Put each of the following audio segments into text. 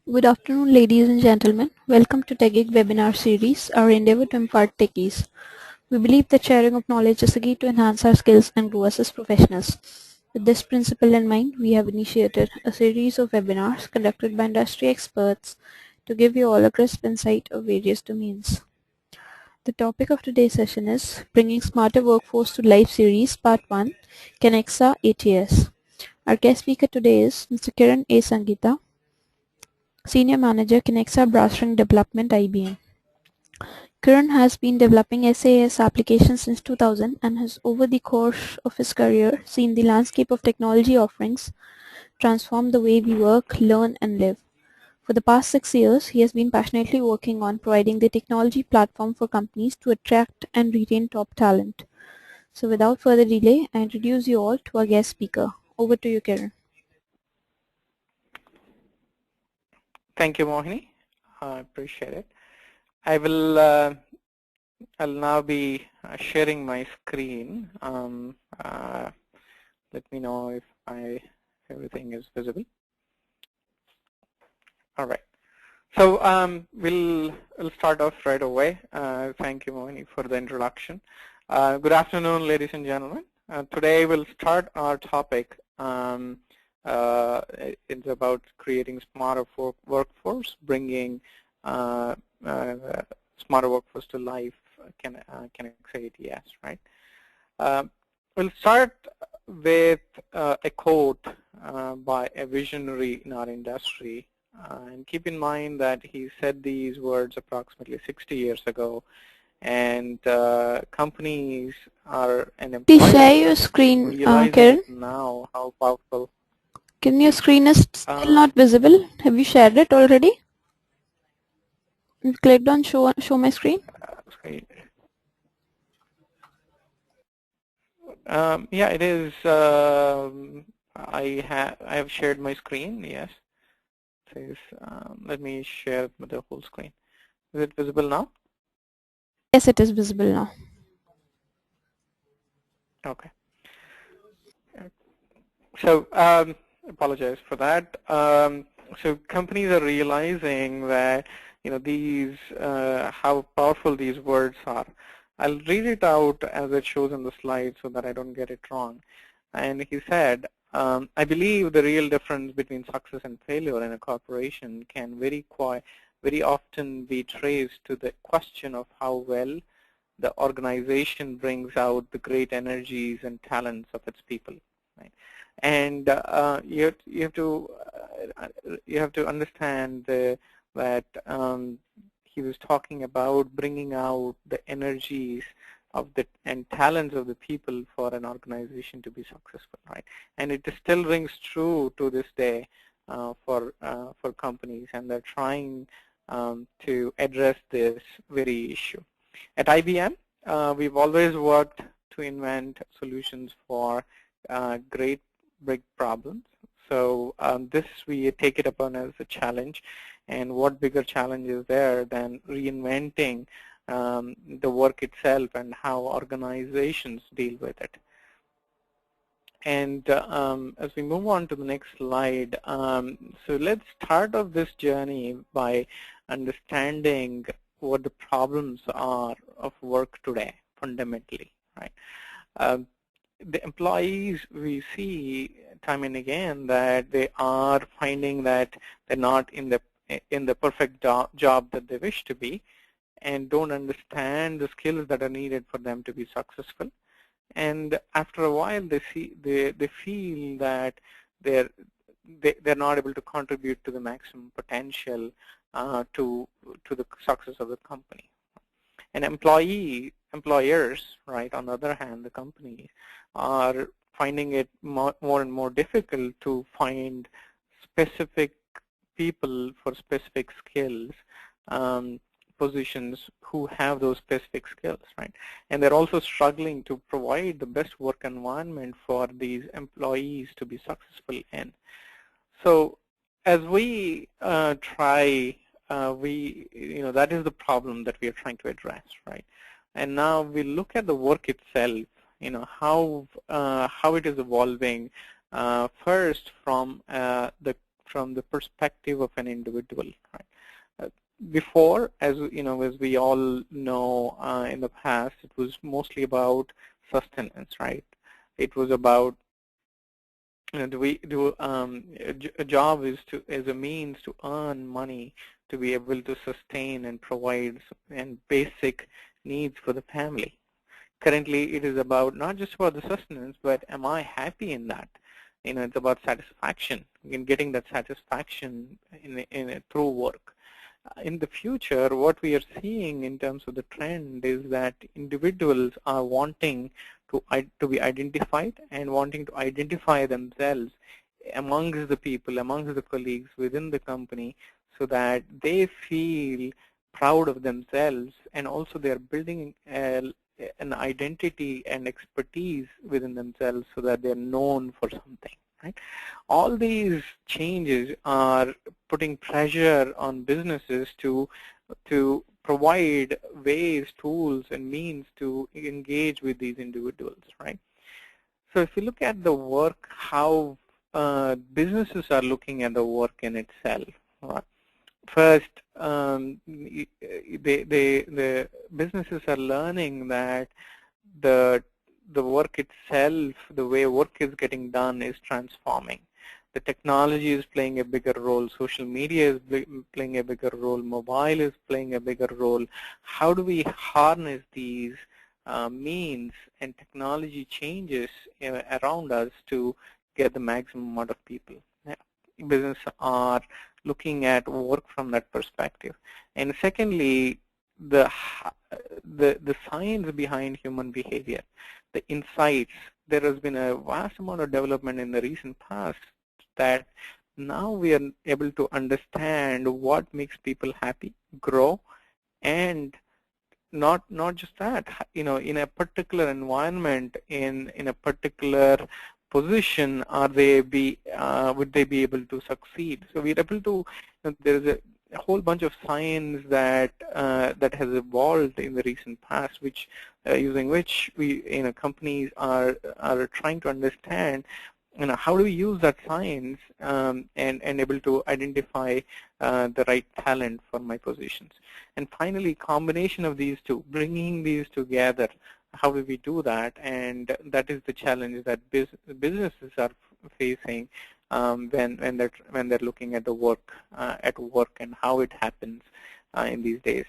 Good afternoon, ladies and gentlemen. Welcome to TechGig webinar series, our endeavor to impart techies. We believe that sharing of knowledge is a key to enhance our skills and grow us as professionals. With this principle in mind, we have initiated a series of webinars conducted by industry experts to give you all a crisp insight of various domains. The topic of today's session is Bringing Smarter Workforce to Life Series Part 1, Kenexa ATS. Our guest speaker today is Mr. Kiran A. Sangita, Senior Manager, Kenexa Browsing Development, IBM. Kiran has been developing SAS applications since 2000 and has over the course of his career seen the landscape of technology offerings transform the way we work, learn and live. For the past 6 years, he has been passionately working on providing the technology platform for companies to attract and retain top talent. So without further delay, I introduce you all to our guest speaker. Over to you, Kiran. Thank you, Mohini. I appreciate it. I'll now be sharing my screen. Let me know if everything is visible. All right. So we'll start off right away. Thank you, Mohini, for the introduction. Good afternoon, ladies and gentlemen. Today we'll start our topic. It's about creating smarter workforce, bringing smarter workforce to life, Kenexa ATS, right? We'll start with a quote by a visionary in our industry. And keep in mind that he said these words approximately 60 years ago. And companies are an employer. Please share your screen, Kiran. Now how powerful. Can your screen is still not visible? Have you shared it already? You clicked on show my screen? Yeah, it is. I have shared my screen. Yes. It says, let me share the whole screen. Is it visible now? Yes, it is visible now. Okay. So apologize for that. So companies are realizing that these how powerful these words are. I'll read it out as it shows on the slide so that I don't get it wrong. And he said, I believe the real difference between success and failure in a corporation can very often be traced to the question of how well the organization brings out the great energies and talents of its people. Right? And you have to understand that he was talking about bringing out the energies of and talents of the people for an organization to be successful, right? And it still rings true to this day for companies, and they're trying to address this very issue. At IBM, we've always worked to invent solutions for great big problems. So this we take it upon as a challenge, and what bigger challenge is there than reinventing the work itself and how organizations deal with it. And as we move on to the next slide, so let's start off this journey by understanding what the problems are of work today, fundamentally, right? The employees, we see time and again that they are finding that they're not in the perfect job that they wish to be, and don't understand the skills that are needed for them to be successful. And after a while, they feel that they're not able to contribute to the maximum potential to the success of the company. And employers, right, on the other hand, the companies are finding it more and more difficult to find specific people for specific skills, positions who have those specific skills, right? And they're also struggling to provide the best work environment for these employees to be successful in. So as we that is the problem that we are trying to address, right? And now we look at the work itself, how it is evolving. First, from the from the perspective of an individual, right? Before, as you know, as we all know, in the past, it was mostly about sustenance, right? It was about, do we do a job is a means to earn money to be able to sustain and provide and basic needs for the family. Currently, it is about not just about the sustenance, but am I happy in that? It's about satisfaction, in getting that satisfaction through work. In the future, what we are seeing in terms of the trend is that individuals are wanting to be identified and wanting to identify themselves amongst the people, amongst the colleagues within the company, so that they feel proud of themselves, and also they are building an identity and expertise within themselves so that they're known for something, right? All these changes are putting pressure on businesses to provide ways, tools, and means to engage with these individuals, right? So if you look at the work, how businesses are looking at the work in itself, right? First, the businesses are learning that the the work itself, the way work is getting done, is transforming. The technology is playing a bigger role. Social media is playing a bigger role. Mobile is playing a bigger role. How do we harness these means and technology changes around us to get the maximum amount of people? Businesses are looking at work from that perspective. And secondly, the the science behind human behavior, the insights. There has been a vast amount of development in the recent past that now we are able to understand what makes people happy, grow, and not just that, in a particular environment, in a particular position, are they be would they be able to succeed? So we're able to, there is a whole bunch of science that that has evolved in the recent past, which using which we, companies are trying to understand, how do we use that science and able to identify the right talent for my positions. And finally, combination of these two, bringing these together, how do we do that? And that is the challenge that businesses are facing when they're looking at the work and how it happens in these days.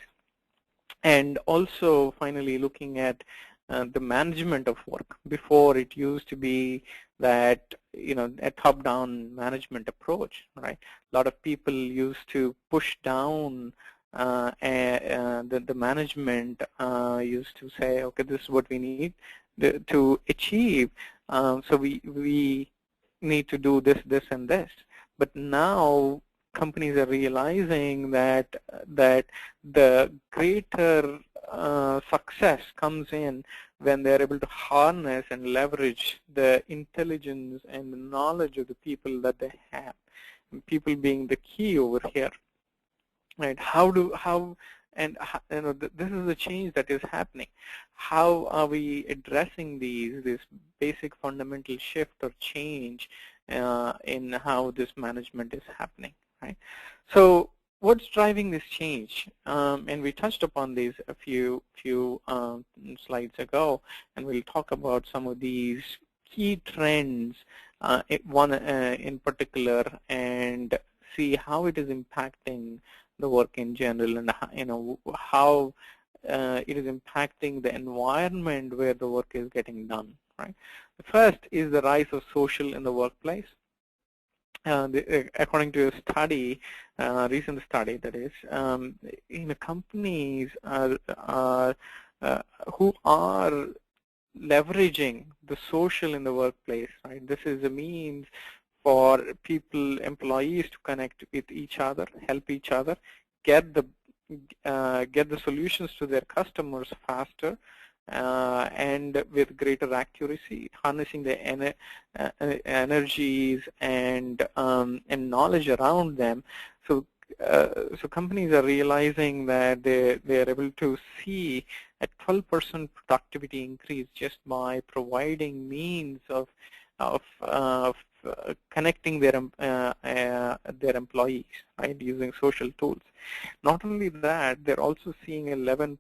And also, finally, looking at the management of work. Before, it used to be that, a top-down management approach, right? A lot of people used to push down the management used to say, okay, this is what we need to achieve. So we need to do this, this, and this. But now companies are realizing that the greater success comes in when they're able to harness and leverage the intelligence and the knowledge of the people that they have, and people being the key over here, right? This is the change that is happening. How are we addressing this basic fundamental shift or change in how this management is happening, right? So what's driving this change? And we touched upon these a few slides ago, and we'll talk about some of these key trends, one in particular, and see how it is impacting the work in general, and how it is impacting the environment where the work is getting done, right? The first is the rise of social in the workplace. According to a study, recent study that is, companies who are leveraging the social in the workplace, right? This is a means for employees to connect with each other, help each other, get the solutions to their customers faster, and with greater accuracy, harnessing the energies and knowledge around them. So companies are realizing that they are able to see a 12% productivity increase just by providing means of connecting their employees, right, using social tools. Not only that, they're also seeing 11%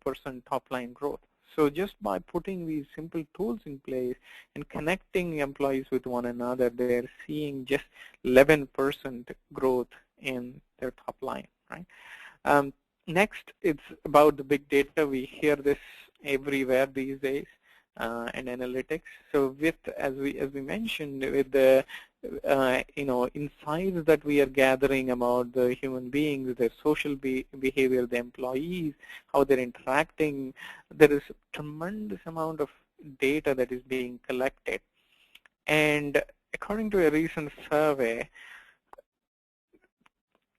top-line growth. So just by putting these simple tools in place and connecting employees with one another, they're seeing just 11% growth in their top line, right? Um, Next, it's about the big data. We hear this everywhere these days, and analytics. So with, as we mentioned, with the insights that we are gathering about the human beings, their social behavior, the employees, how they're interacting, there is a tremendous amount of data that is being collected. And according to a recent survey,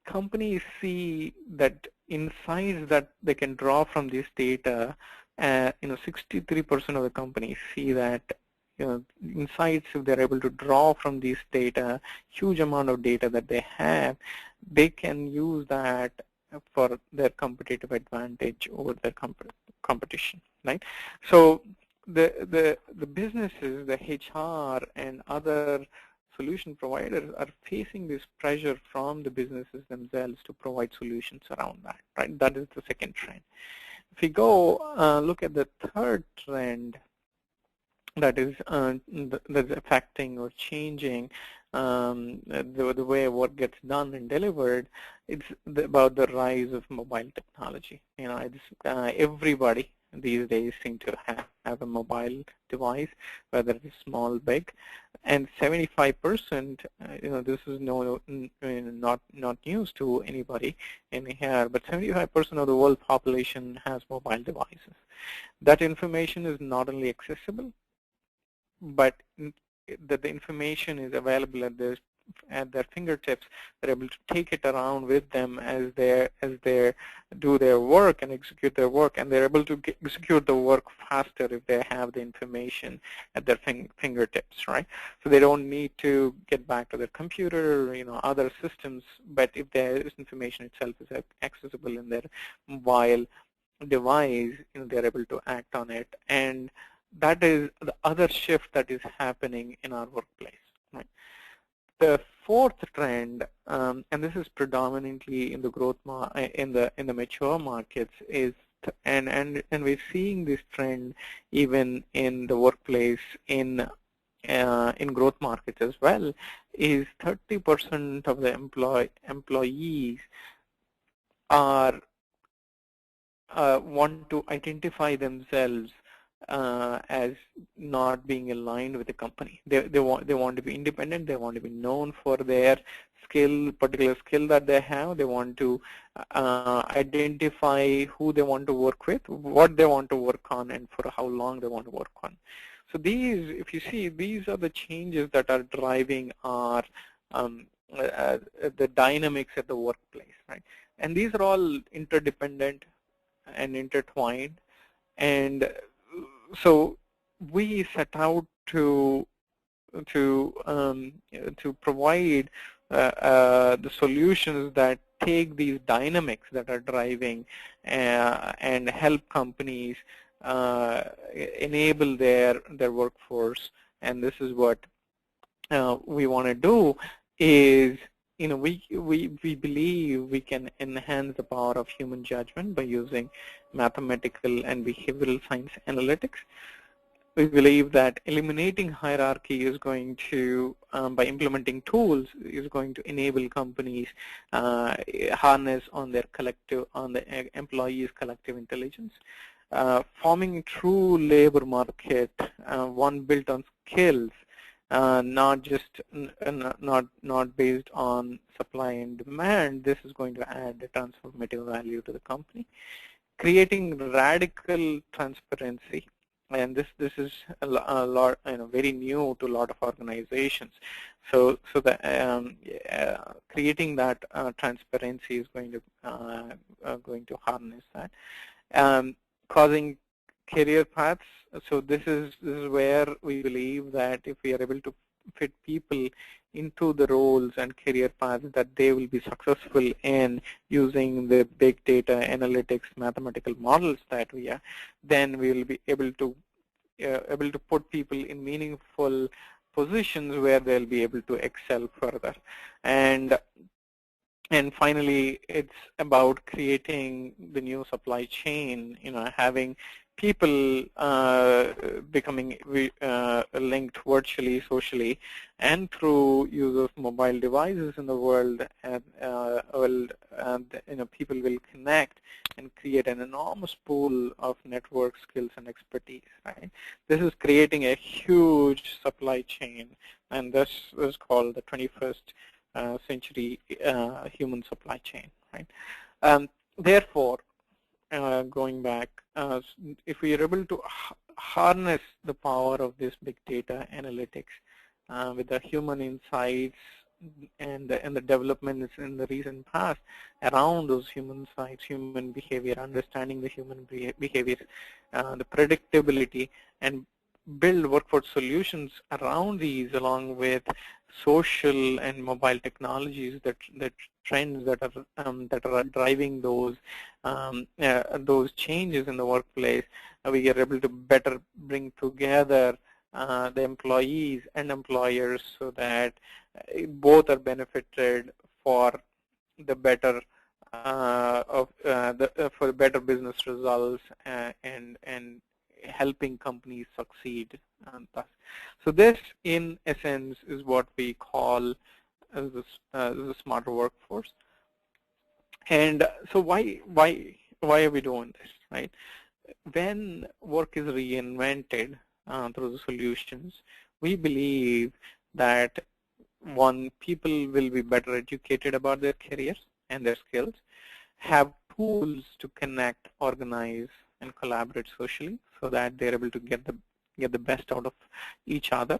companies see that insights that they can draw from this data, 63% of the companies see that, insights, if they're able to draw from this data, huge amount of data that they have, they can use that for their competitive advantage over their competition, right? So the businesses, the HR and other solution providers are facing this pressure from the businesses themselves to provide solutions around that, right? That is the second trend. If we go look at the third trend that is that's affecting or changing the way work gets done and delivered, it's about the rise of mobile technology. Everybody these days seem to have a mobile device, whether it's small, big, and 75%. This is not news to anybody in here, but 75% of the world population has mobile devices. That information is not only accessible, but that the information is available at their fingertips. They're able to take it around with them as they do their work and execute their work, and they're able to execute the work faster if they have the information at their fingertips, right? So they don't need to get back to their computer or other systems, but if this information itself is accessible in their mobile device, they're able to act on it. And that is the other shift that is happening in our workplace, right? The fourth trend, and this is predominantly in the in the mature markets, is and we're seeing this trend even in the workplace in growth markets as well, is 30% of the employees are want to identify themselves as not being aligned with the company. They want to be independent. They want to be known for their particular skill that they have. They want to identify who they want to work with, what they want to work on, and for how long they want to work on. So these, if you see, these are the changes that are driving our the dynamics at the workplace, right? And these are all interdependent and intertwined. And so we set out to provide the solutions that take these dynamics that are driving and help companies enable their workforce. And this is what we want to do is, we believe we can enhance the power of human judgment by using mathematical and behavioral science analytics. We believe that eliminating hierarchy is going to, by implementing tools, is going to enable companies harness on the employees' collective intelligence, forming a true labor market, one built on skills, not just not based on supply and demand. This is going to add a transformative value to the company, creating radical transparency. And this is a lot, very new to a lot of organizations. So creating that transparency is going to harness that, causing career paths. So this is where we believe that if we are able to fit people into the roles and career paths that they will be successful in using the big data analytics mathematical models that we are, then we will be able to put people in meaningful positions where they'll be able to excel further. And finally, it's about creating the new supply chain, having people becoming linked virtually, socially, and through use of mobile devices in the world, and people will connect and create an enormous pool of network skills and expertise, right? This is creating a huge supply chain, and this is called the 21st century human supply chain, right? Therefore, going back, if we are able to harness the power of this big data analytics with the human insights and the developments in the recent past around those human insights, human behavior, understanding the human behavior, the predictability, and build workforce solutions around these, along with social and mobile technologies, that trends that are driving those changes in the workplace. We are able to better bring together the employees and employers, so that both are benefited for the better for the better business results, and helping companies succeed. So this, in essence, is what we call as the smarter workforce. And so why are we doing this, right? When work is reinvented through the solutions, we believe that, one, people will be better educated about their careers and their skills, have tools to connect, organize, and collaborate socially, so that they're able to get the best out of each other,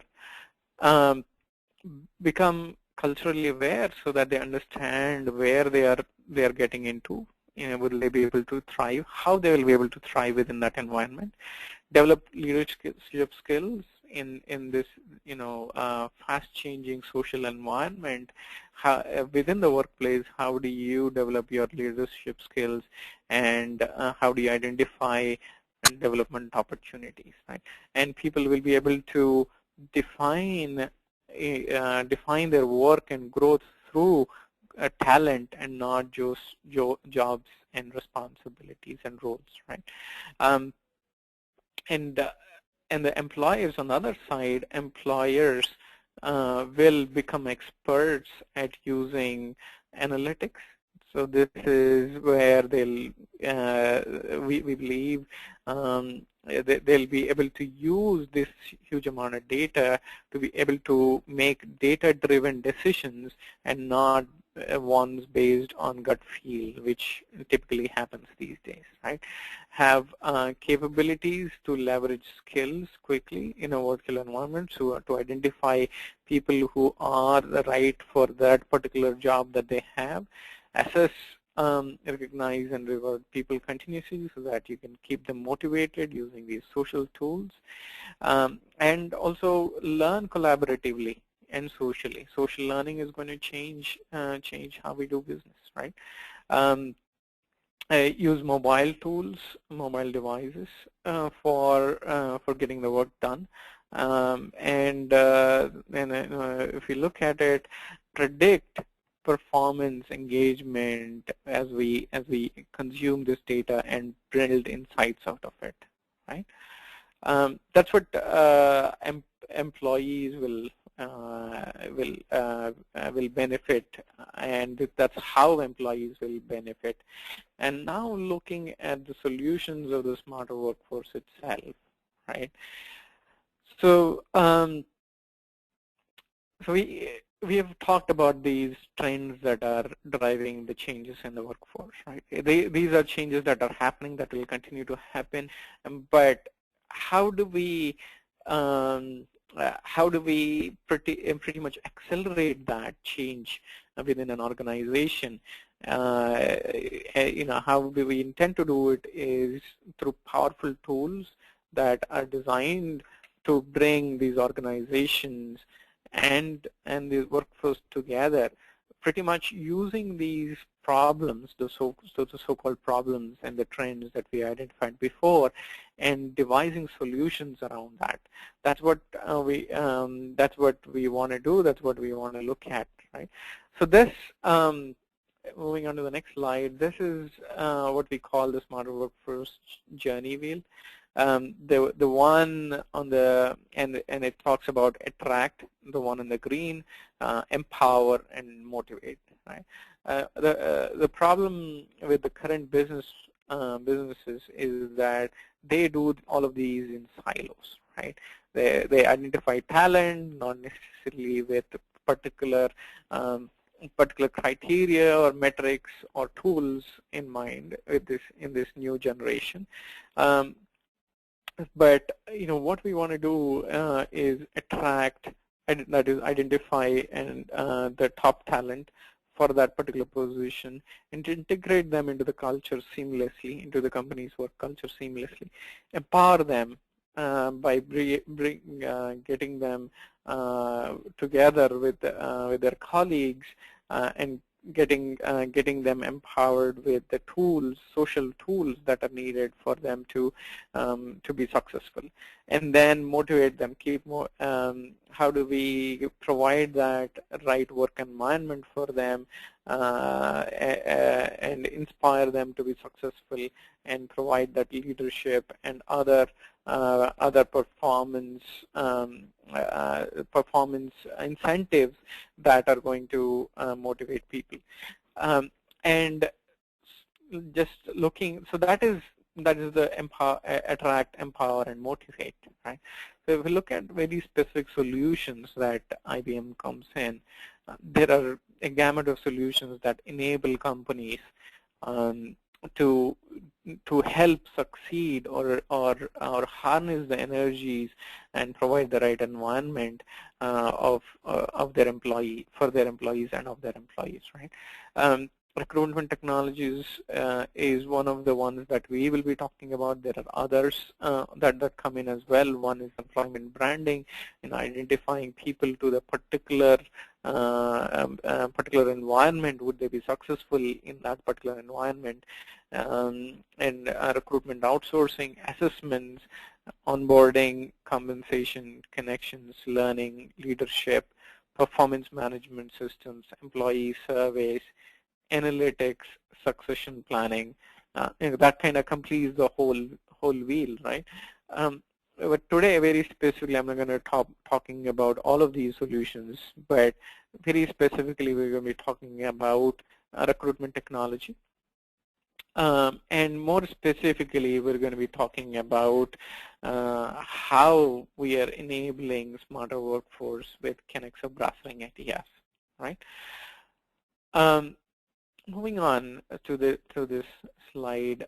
become culturally aware, so that they understand where they are getting into. Will they be able to thrive? How they will be able to thrive within that environment? Develop leadership skills in this fast-changing social environment. Within the workplace, how do you develop your leadership skills, and how do you identify and development opportunities, right? And people will be able to define their work and growth through talent, and not just jobs and responsibilities and roles, right? Um, and the employers, on the other side, employers will become experts at using analytics. So this is where we believe they'll be able to use this huge amount of data to be able to make data-driven decisions, and not ones based on gut feel, which typically happens these days, right? Have capabilities to leverage skills quickly in a virtual environment, so to identify people who are right for that particular job that they have, assess, recognize, and reward people continuously, so that you can keep them motivated using these social tools, and also learn collaboratively and socially. Social learning is going to change how we do business, right? Use mobile tools, mobile devices for getting the work done, and if you look at it, predict performance, engagement as we consume this data and build insights out of it, right? That's what employees will benefit, and that's how employees will benefit. And now looking at the solutions of the smarter workforce itself, right? So we have talked about these trends that are driving the changes in the workforce, right? These are changes that are happening, that will continue to happen, but how do we pretty much accelerate that change within an organization? How do we intend to do it is through powerful tools that are designed to bring these organizations and the workforce together pretty much using these problems, the so-called problems and the trends that we identified before, and devising solutions around that. That's what we want to do. That's what we want to look at, right? So this, moving on to the next slide, this is what we call the Smarter Workforce Journey Wheel. The one on the and it talks about attract, the one in the green, empower and motivate, right? The problem with the current businesses is that they do all of these in silos, right? They identify talent not necessarily with particular particular criteria or metrics or tools in mind with this in this new generation. But what we want to do is attract, that is identify and the top talent for that particular position, and to integrate them into the culture seamlessly, into the company's work culture seamlessly, empower them by getting them together with their colleagues and getting them empowered with the tools, social tools that are needed for them to be successful, and then motivate them. How do we provide that right work environment for them and inspire them to be successful, and provide that leadership and other performance incentives that are going to motivate people. And just looking, so that is the attract, empower, and motivate, right? So if we look at very specific solutions that IBM comes in, there are a gamut of solutions that enable companies to help succeed or harness the energies and provide the right environment of their employees and of their employees, right? Recruitment technologies is one of the ones that we will be talking about. There are others that come in as well. One is employment branding, and identifying people to the particular environment. Would they be successful in that particular environment? And recruitment outsourcing, assessments, onboarding, compensation, connections, learning, leadership, performance management systems, employee surveys, analytics, succession planning. That kind of completes the whole wheel, right? But today, very specifically, I'm not going to talking about all of these solutions, but very specifically, we're going to be talking about recruitment technology. And more specifically, we're going to be talking about how we are enabling smarter workforce with Kenexa ATS, right? Moving on to this slide.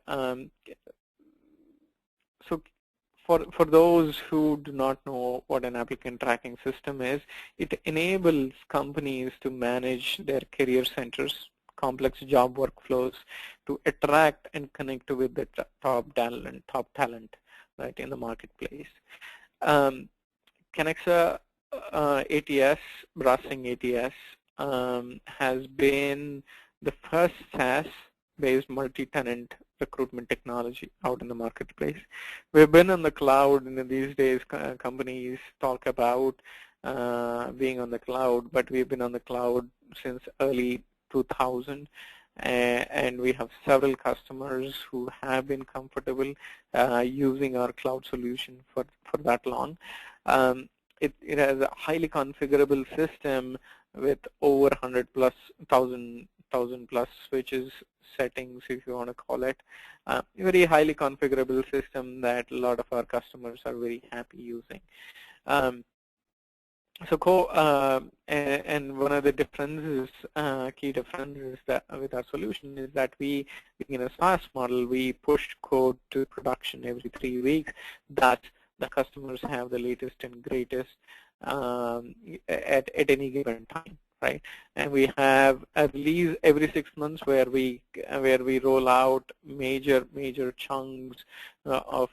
So for those who do not know what an applicant tracking system is, it enables companies to manage their career centers, complex job workflows, to attract and connect with the top talent, right, in the marketplace. Kenexa ATS, Browsing ATS, has been the first SaaS-based multi-tenant recruitment technology out in the marketplace. We've been on the cloud, and these days companies talk about being on the cloud, but we've been on the cloud since early 2000, and we have several customers who have been comfortable using our cloud solution for that long. It has a highly configurable system with over 1,000 plus switches, settings, if you want to call it. A very highly configurable system that a lot of our customers are very happy using. And one of the differences, key differences that with our solution is that we, in a SaaS model, we push code to production every 3 weeks, that the customers have the latest and greatest at any given time, right? And we have a release every 6 months where we roll out major chunks of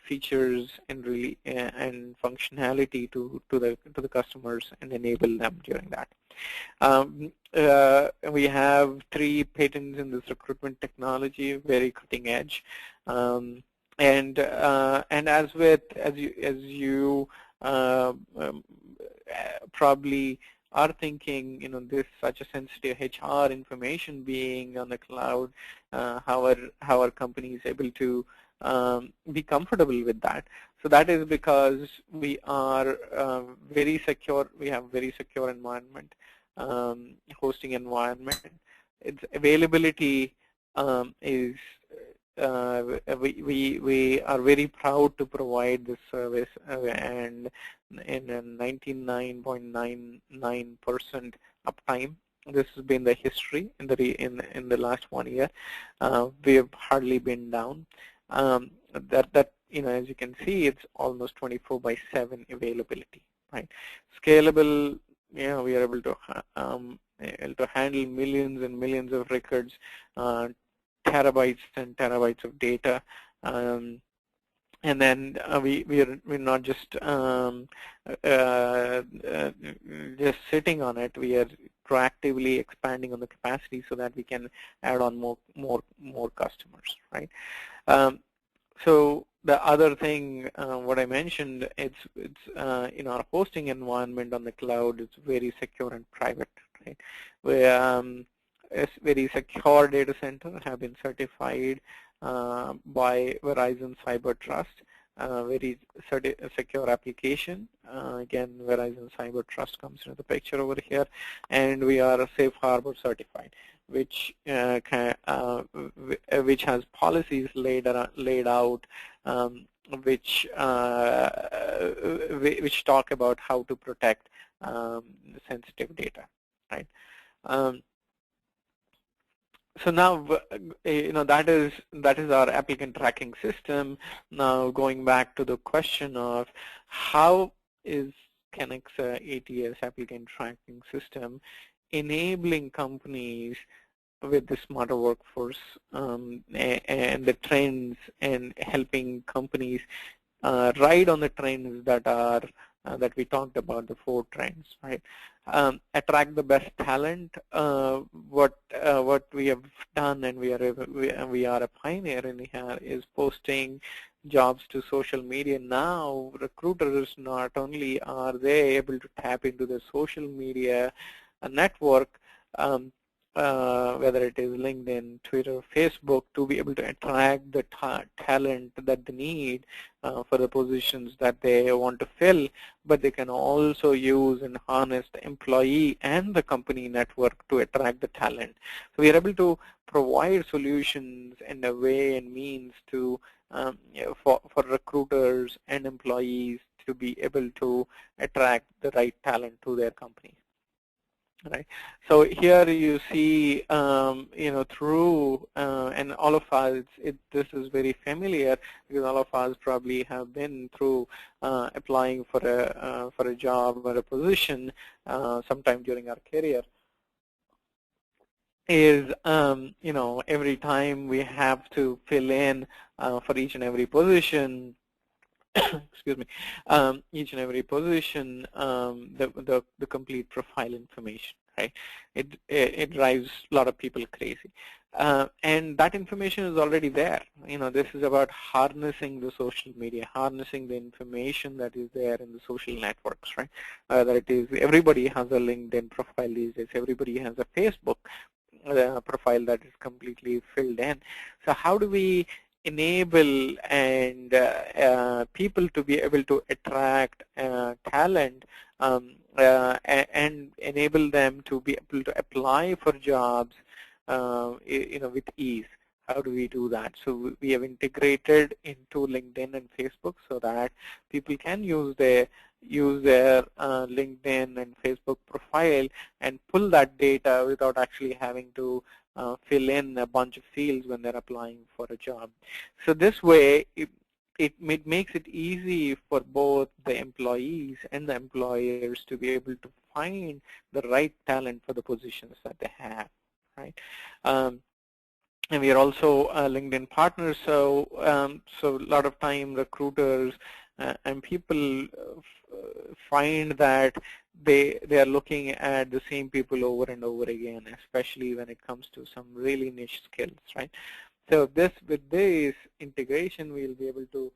features and really and functionality to the customers and enable them during that. We have 3 patents in this recruitment technology, very cutting edge. And as you probably are thinking, this such a sensitive HR information being on the cloud, how are companies able to be comfortable with that? So that is because we are very secure. We have very secure environment, hosting environment. Its availability is we are very proud to provide this service, and in a 99.99% uptime. This has been the history in the last 1 year. We have hardly been down. As you can see, it's almost 24/7 availability, right? Scalable. We are able to handle millions and millions of records, terabytes and terabytes of data, and then we're not just sitting on it. We are proactively expanding on the capacity so that we can add on more customers, right? So the other thing, what I mentioned, it's in our hosting environment on the cloud, it's very secure and private, right? A very secure data center have been certified by Verizon Cyber Trust. Very secure application. Again, Verizon Cyber Trust comes into the picture over here, and we are Safe Harbor certified, which has policies laid out, which talk about how to protect sensitive data, right? So now, that is our applicant tracking system. Now, going back to the question of how is Kenexa ATS applicant tracking system enabling companies with the smarter workforce and the trends, and helping companies ride on the trends that we talked about, the 4 trends, right? Attract the best talent. What we have done, and we are a pioneer in here, is posting jobs to social media. Now, recruiters, not only are they able to tap into the social media network, whether it is LinkedIn, Twitter, Facebook, to be able to attract the talent that they need for the positions that they want to fill, but they can also use and harness the employee and the company network to attract the talent. So we are able to provide solutions and a way and means to for recruiters and employees to be able to attract the right talent to their company. Right. So here you see, through, and all of us, this is very familiar because all of us probably have been through applying for a job or a position sometime during our career. Is every time we have to fill in for each and every position. Excuse me, each and every position, the complete profile information, right? It drives a lot of people crazy, and that information is already there. This is about harnessing the social media, harnessing the information that is there in the social networks, right? Whether it is, everybody has a LinkedIn profile these days, everybody has a Facebook profile that is completely filled in. So how do we enable and people to be able to attract talent and enable them to be able to apply for jobs with ease? How do we do that? So we have integrated into LinkedIn and Facebook so that people can use their LinkedIn and Facebook profile and pull that data without actually having to fill in a bunch of fields when they're applying for a job. So this way, it makes it easy for both the employees and the employers to be able to find the right talent for the positions that they have, right? And we are also LinkedIn partners, so a lot of time recruiters and people find that they are looking at the same people over and over again, especially when it comes to some really niche skills, right? So with this integration, we'll be able to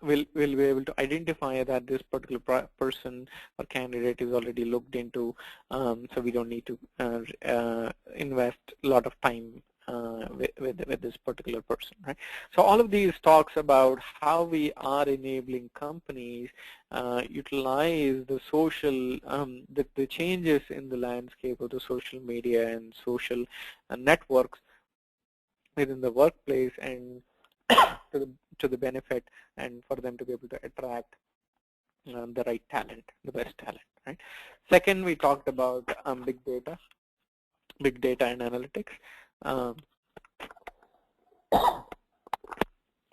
we'll be able to identify that this particular person or candidate is already looked into, so we don't need to invest a lot of time with this particular person, right? So all of these talks about how we are enabling companies utilize the social, the changes in the landscape of the social media and social networks within the workplace, and to the benefit and for them to be able to attract the right talent, the best talent, right? Second, we talked about big data and analytics. Um,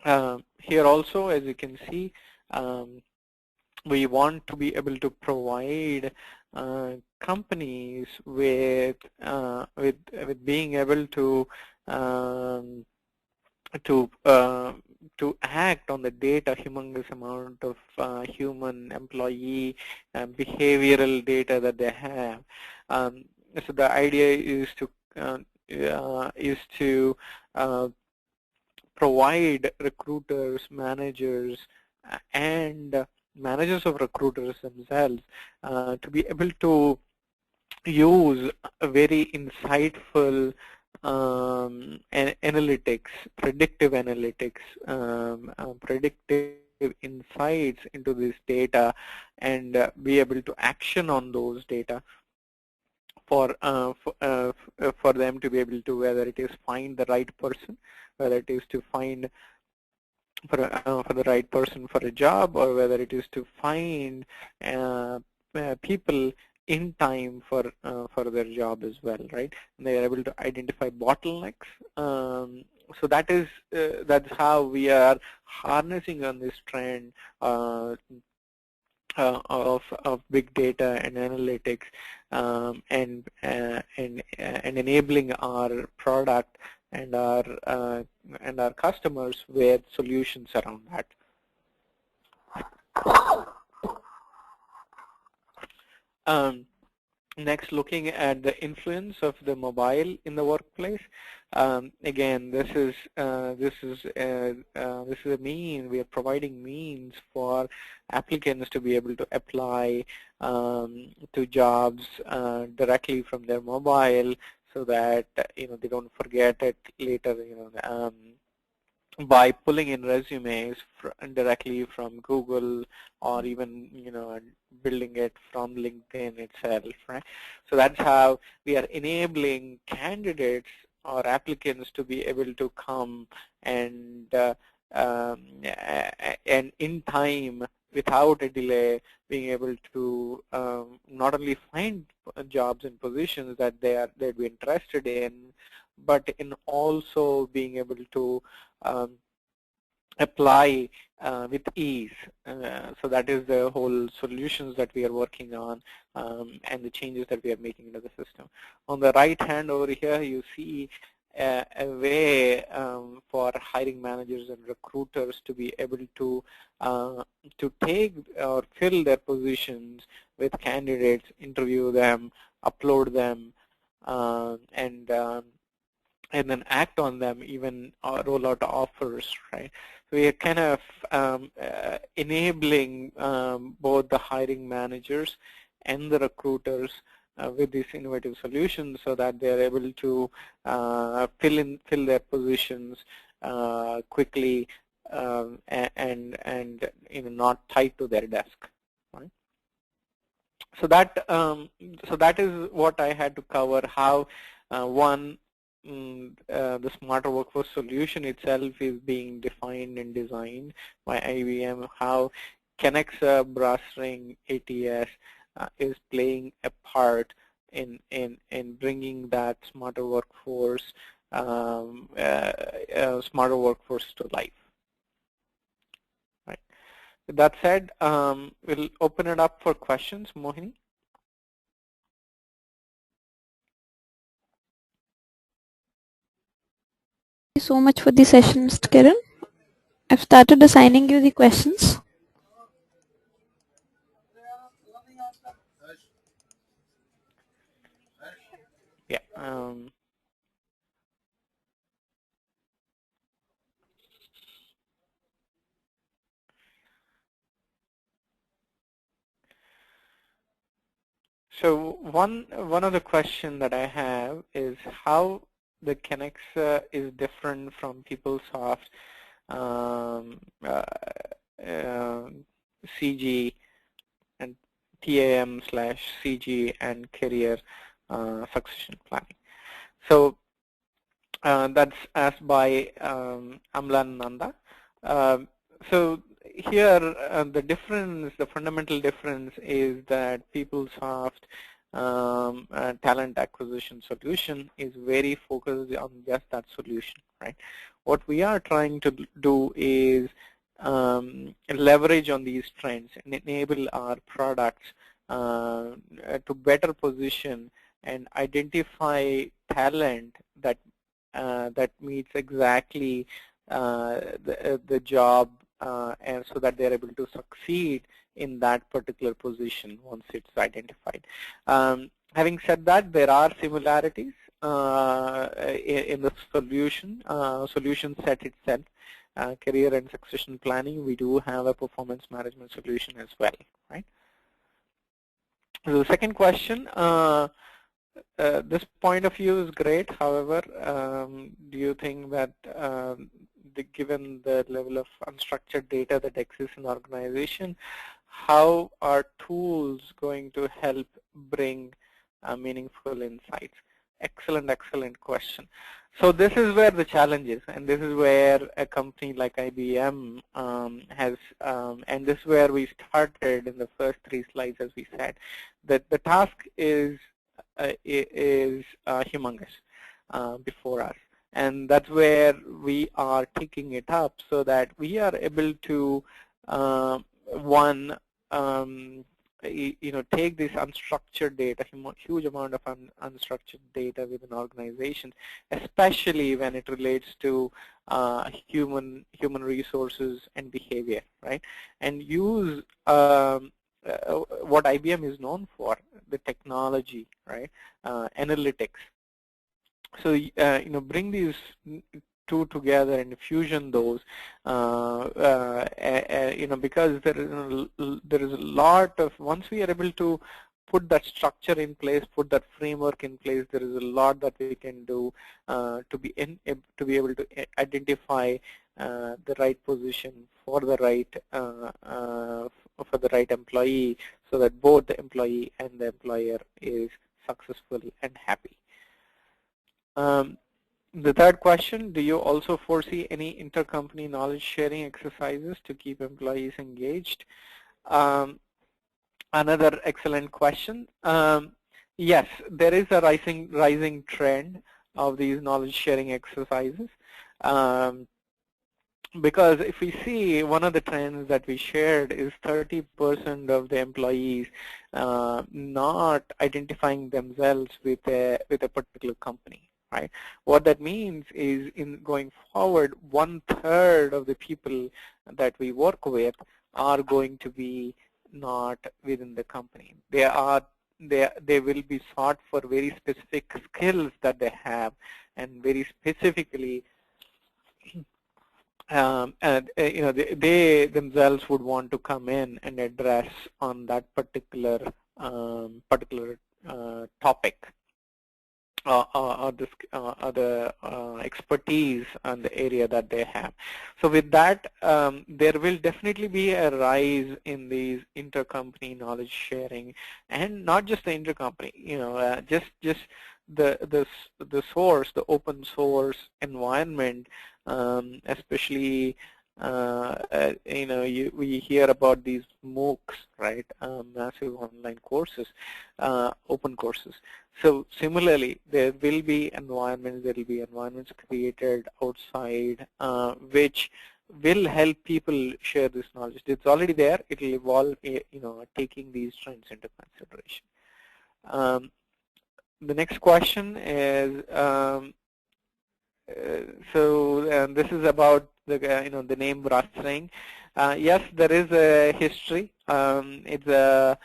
Here also, as you can see, we want to be able to provide companies with being able um, to uh, to act on the data, humongous amount of human employee behavioral data that they have. So the idea is to provide recruiters, managers, and managers of recruiters themselves to be able to use a very insightful analytics, predictive analytics, predictive insights into this data, and be able to action on those data for them to be able to, whether it is find the right person, whether it is to find for the right person for a job, or whether it is to find people in time for their job as well, right? And they are able to identify bottlenecks. So that's how we are harnessing on this trend of big data and analytics, and enabling our product and our customers with solutions around that. Next, looking at the influence of the mobile in the workplace. Again, this is a mean. We are providing means for applicants to be able to apply to jobs directly from their mobile, so that they don't forget it later. By pulling in resumes directly from Google, or even building it from LinkedIn itself, right? So that's how we are enabling candidates or applicants to be able to come and in time, without a delay, being able to not only find jobs and positions that they'd be interested in, but in also being able to apply with ease. So that is the whole solutions that we are working on, and the changes that we are making into the system. On the right hand over here, you see a way for hiring managers and recruiters to be able to take or fill their positions with candidates, interview them, upload them, and then act on them, even roll out offers, right? So we are kind of enabling both the hiring managers and the recruiters with these innovative solutions, so that they are able to fill their positions quickly, and not tied to their desk, right? So that is what I had to cover. How one, the smarter workforce solution itself is being defined and designed by IBM, how Kenexa ATS is playing a part in bringing that smarter workforce to life, right? With that said, we'll open it up for questions. Mohini? Thank you so much for the session, Mr. Kiran. I've started assigning you the questions. Yeah. So one of the question that I have is how the Kenexa is different from PeopleSoft um, uh, uh, CG and TAM/CG and career succession planning. So that's asked by Amla and Nanda. So here the fundamental difference is that PeopleSoft talent acquisition solution is very focused on just that solution, right? What we are trying to do is leverage on these trends and enable our products to better position and identify talent that meets exactly the job, and so that they're able to succeed in that particular position once it's identified. Having said that, there are similarities in the solution set itself. Career and succession planning, we do have a performance management solution as well, right? So the second question, this point of view is great. However, do you think that given the level of unstructured data that exists in the organization, how are tools going to help bring meaningful insights? Excellent question. So this is where the challenge is, and this is where a company like IBM has, and this is where we started in the first 3 slides, as we said, that the task is humongous before us. And that's where we are taking it up so that we are able to, one, take this unstructured data, huge amount of unstructured data within organizations, especially when it relates to human resources and behavior, right? And use what IBM is known for, the technology, right? Analytics. So bring these two together and fusion those, because there is a lot of, once we are able to put that structure in place, put that framework in place, there is a lot that we can do to be able to identify the right position for the right employee, so that both the employee and the employer is successful and happy. The third question, do you also foresee any intercompany knowledge sharing exercises to keep employees engaged? Another excellent question. Yes, there is a rising trend of these knowledge sharing exercises. Because if we see, one of the trends that we shared is 30% of the employees not identifying themselves with a particular company, right? What that means is, in going forward, 1/3 of the people that we work with are going to be not within the company. They will be sought for very specific skills that they have, and very specifically and they themselves would want to come in and address on that particular topic, or the expertise on the area that they have. So with that, there will definitely be a rise in these intercompany knowledge sharing, and not just the intercompany, just the source, the open source environment, especially we hear about these MOOCs, right? Massive online courses, open courses. So similarly, there will be environments created outside, which will help people share this knowledge. It's already there. It will evolve, taking these trends into consideration. The next question is, this is about the name Brastring. Yes, there is a history. It's a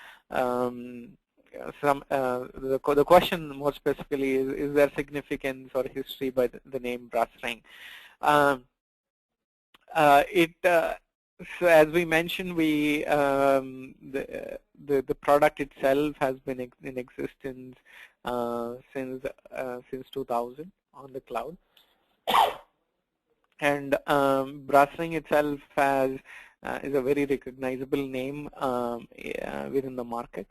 the question more specifically is there significance or history by the name Brastring? So as we mentioned, the product itself has been in existence since 2000 on the cloud, and Brastring itself is a very recognizable name within the market.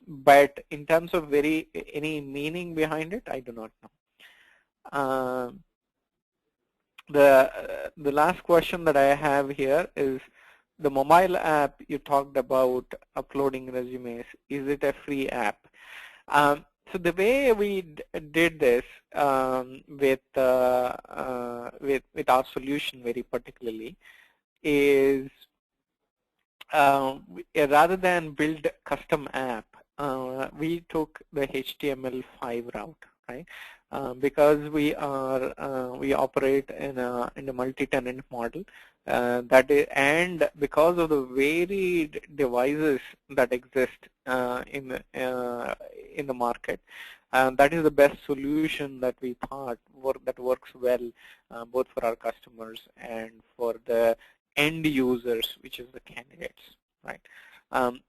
But in terms of any meaning behind it, I do not know. The last question that I have here is the mobile app you talked about uploading resumes. Is it a free app? So the way we did this with our solution very particularly is rather than build custom app, we took the HTML5 route, right? Because we operate in a multi-tenant model, and because of the varied devices that exist in the market, that is the best solution that we thought that works well both for our customers and for the end users, which is the candidates, right? And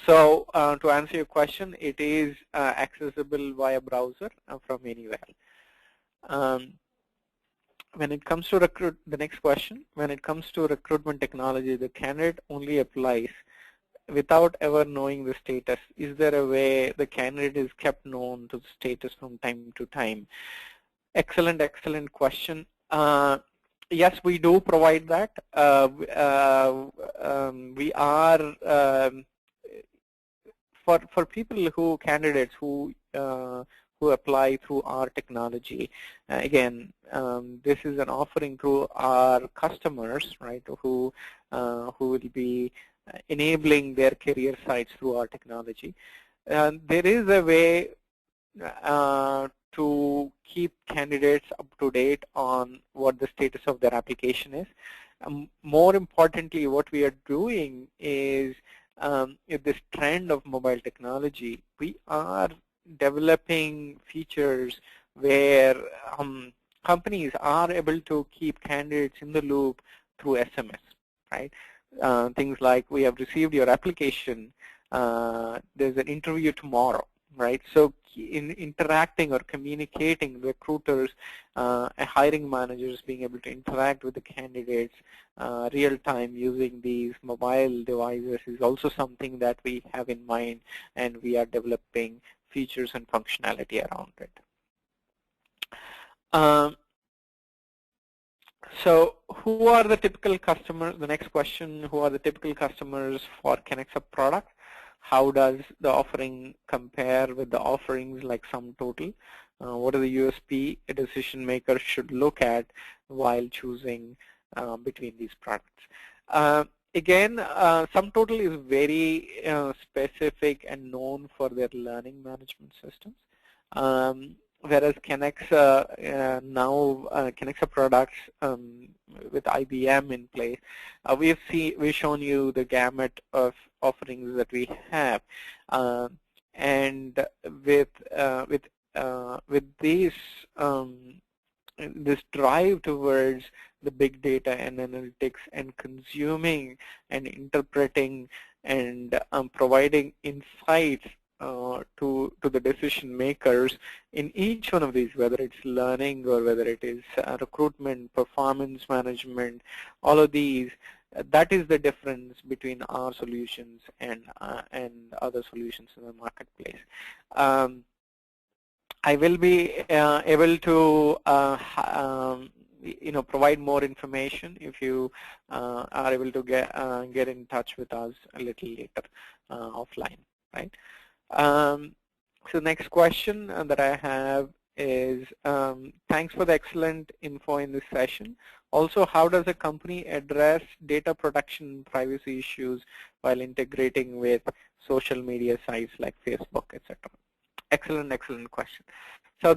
so to answer your question, it is accessible via browser from anywhere. When it comes to the next question, when it comes to recruitment technology, the candidate only applies without ever knowing the status. Is there a way the candidate is kept known to the status from time to time? Excellent question. Yes, we do provide that. We are for people candidates who apply through our technology. Again, this is an offering to our customers, right? Who will be enabling their career sites through our technology. There is a way to keep candidates up to date on what the status of their application is. More importantly, what we are doing is this trend of mobile technology, we are developing features where companies are able to keep candidates in the loop through SMS, right? Things like, we have received your application, there's an interview tomorrow, right? So in interacting or communicating, recruiters, hiring managers being able to interact with the candidates real time using these mobile devices is also something that we have in mind, and we are developing features and functionality around it. So who are the typical customers? The next question, who are the typical customers for Kenexa product? How does the offering compare with the offerings like SumTotal? What are the USP a decision maker should look at while choosing between these products? Again, SumTotal is very specific and known for their learning management systems. Whereas Kenexa, now Kenexa products with IBM in place, we've shown you the gamut of offerings that we have, and with this drive towards the big data and analytics and consuming and interpreting and providing insights to the decision makers in each one of these, whether it's learning or whether it is recruitment, performance management, all of these, that is the difference between our solutions and other solutions in the marketplace. I will be able to provide more information if you are able to get in touch with us a little later offline, right? So next question that I have is thanks for the excellent info in this session. Also, how does a company address data protection and privacy issues while integrating with social media sites like Facebook, etc.? Excellent, excellent question. So uh,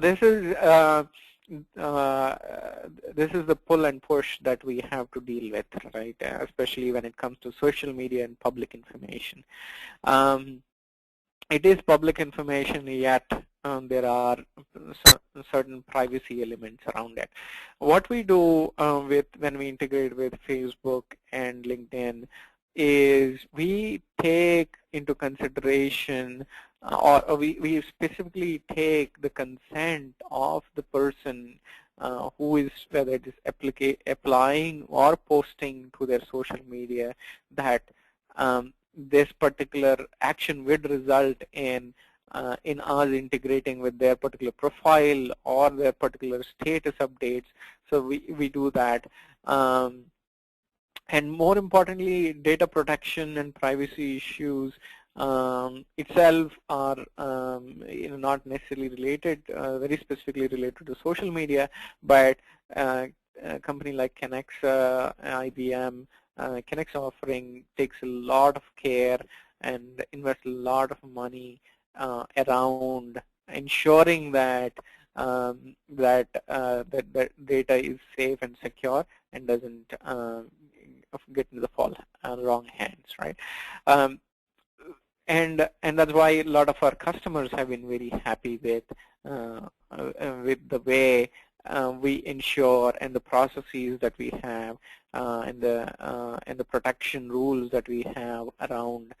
this is the pull and push that we have to deal with, right? Especially when it comes to social media and public information. It is public information, yet there are certain privacy elements around it. What we do when we integrate with Facebook and LinkedIn is we take into consideration or we specifically take the consent of the person who is, whether it is applying or posting to their social media, that this particular action would result in us integrating with their particular profile or their particular status updates. So we do that. And more importantly, data protection and privacy issues itself are not necessarily related, very specifically related to social media, but a company like Kenexa, IBM, Kenexa offering takes a lot of care and invests a lot of money around ensuring that that data is safe and secure and doesn't get into the wrong hands, right? Um, and that's why a lot of our customers have been very happy with the way we ensure and the processes that we have and the protection rules that we have around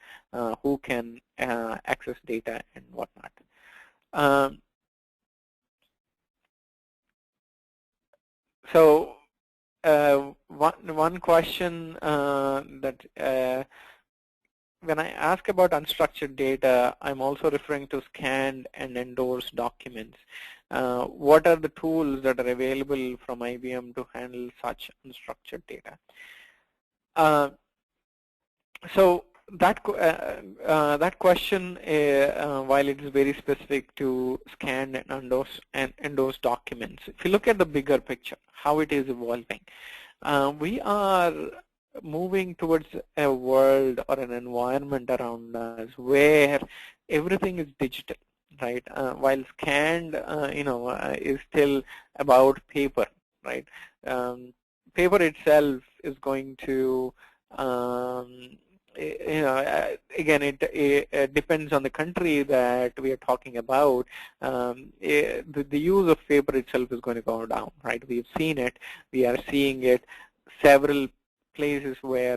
who can access data and whatnot. So one question that when I ask about unstructured data, I'm also referring to scanned and endorsed documents. What are the tools that are available from IBM to handle such unstructured data? So that question, while it is very specific to scanned and endorsed documents, if you look at the bigger picture, how it is evolving, we are moving towards a world or an environment around us where everything is digital, right? While scanned, is still about paper, right? Paper itself is going to again, it depends on the country that we are talking about. The use of paper itself is going to go down, right? We've seen it. We are seeing it several places where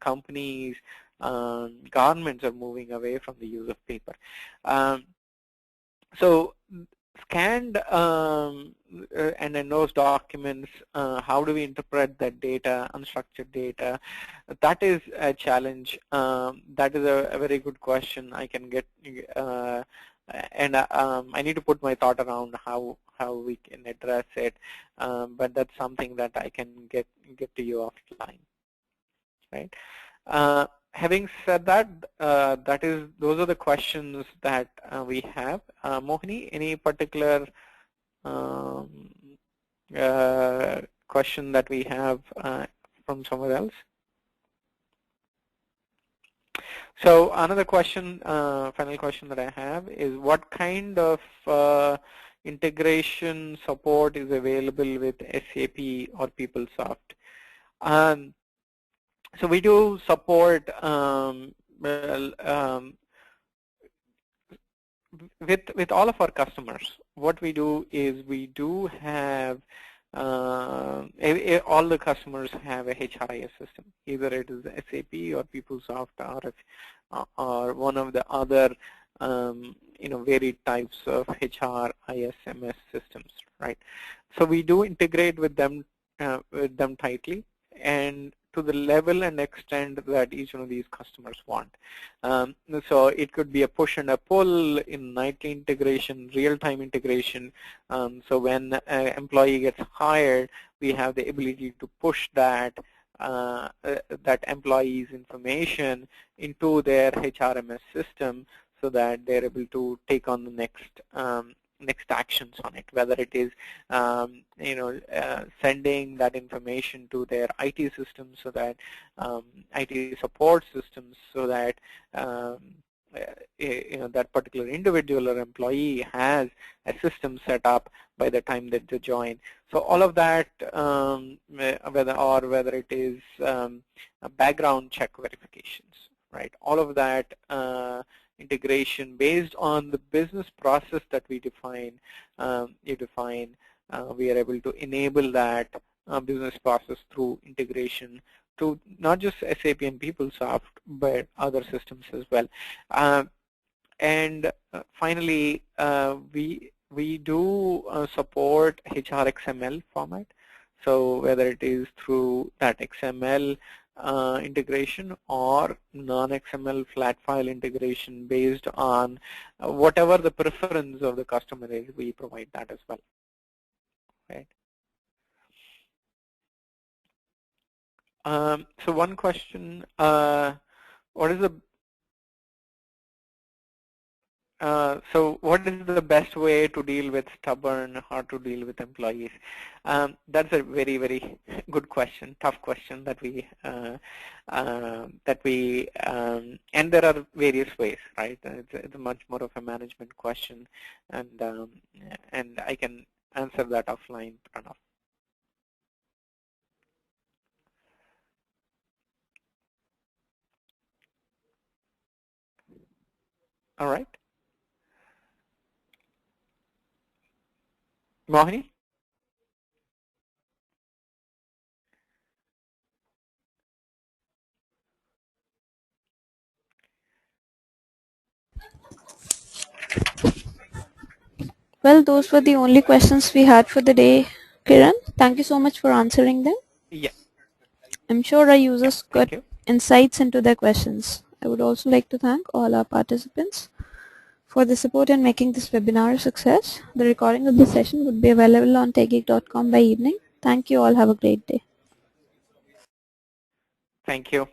companies, governments are moving away from the use of paper. So scanned and in those documents, how do we interpret that data, unstructured data? That is a challenge. That is a very good question. I can get, and I need to put my thought around how we can address it. But that's something that I can get to you offline, right? Having said that, those are the questions that we have. Mohini, any particular question that we have from someone else? So another question, final question that I have is, what kind of integration support is available with SAP or PeopleSoft? So we do support with all of our customers. What we do is we do have all the customers have a HRIS system. Either it is SAP or PeopleSoft or one of the other varied types of HRISMS systems, right? So we do integrate with them tightly, and to the level and extent that each one of these customers want. So it could be a push and a pull in nightly integration, real-time integration. So when an employee gets hired, we have the ability to push that employee's information into their HRMS system, so that they're able to take on the next actions on it, whether it is sending that information to their IT systems, so that IT support systems, so that um, that particular individual or employee has a system set up by the time that they join. So all of that, whether it is a background check verifications, right? All of that integration based on the business process that we define, we are able to enable that business process through integration to not just SAP and PeopleSoft, but other systems as well. And finally, we do support HRXML format. So whether it is through that XML integration or non-XML flat file integration based on whatever the preference of the customer is, we provide that as well. Right. So one question, what is the what is the best way to deal with stubborn, hard to deal with employees? That's a very, very good question, tough question that and there are various ways, right? It's much more of a management question, and I can answer that offline, Pranav. All right. Mohini? Well, those were the only questions we had for the day, Kiran. Thank you so much for answering them. Yeah, I'm sure our yeah, users got thank you. insights into their questions. I would also like to thank all our participants for the support in making this webinar a success. The recording of this session would be available on techgig.com by evening. Thank you all. Have a great day. Thank you.